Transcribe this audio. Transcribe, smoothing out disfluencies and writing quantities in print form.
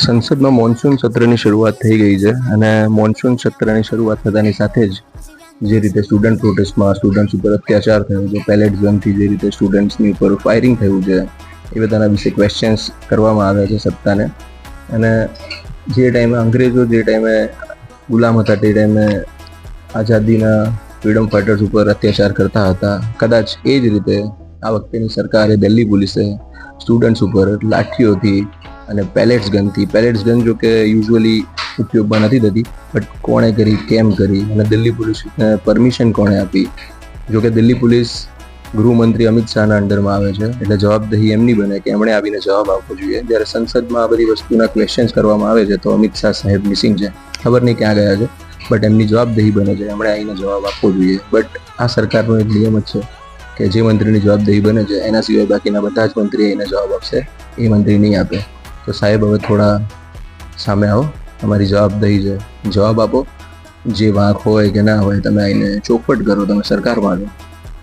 સંસદમાં મોન્સૂન સત્રની શરૂઆત થઈ ગઈ છે અને મોન્સૂન સત્રની શરૂઆત થતાની સાથે જ જે રીતે સ્ટુડન્ટ પ્રોટેસ્ટમાં સ્ટુડન્ટ્સ ઉપર અત્યાચાર થયો છે, પેલેટ ગનથી જે રીતે સ્ટુડન્ટ્સની ઉપર ફાયરિંગ થયું છે, એ બધાના વિશે ક્વેશ્ચન્સ કરવામાં આવ્યા છે સત્તાને. અને જે ટાઈમે અંગ્રેજો જે ટાઈમે ગુલામ હતા તે ટાઈમે આઝાદીના ફ્રીડમ ફાઇટર્સ ઉપર અત્યાચાર કરતા હતા, કદાચ એ જ રીતે આ વખતેની સરકારે, દિલ્હી પોલીસે સ્ટુડન્ટ્સ ઉપર લાઠીઓથી અને પેલેટ્સ ગન જો કે યુઝ્યુઅલી ઉપયોગમાં નથી થતી, બટ કોણે કરી, કેમ કરી અને દિલ્હી પોલીસને પરમિશન કોણે આપી? જો કે દિલ્હી પોલીસ ગૃહમંત્રી અમિત શાહના અંડરમાં આવે છે, એટલે જવાબદેહી એમની બને કે એમણે આવીને જવાબ આપવો જોઈએ. જ્યારે સંસદમાં આ બધી વસ્તુના ક્વેશ્ચન્સ કરવામાં આવે છે તો અમિત શાહ સાહેબ મિસિંગ છે, ખબર નહીં ક્યાં ગયા છે, બટ એમની જવાબદેહી બને છે, એમણે આવીને જવાબ આપવો જોઈએ. બટ આ સરકારનો એક નિયમ જ છે કે જે મંત્રીની જવાબદેહી બને છે એના સિવાય બાકીના બધા જ મંત્રી એને જવાબ આપશે, એ મંત્રી નહીં આપે. તો સાહેબ હવે થોડા સામે આવો, તમારી જવાબદેહી છે, જવાબ આપો. જે વાંક હોય કે ના હોય તમે આવીને ચોખવટ કરો, તમે સરકારમાં છો.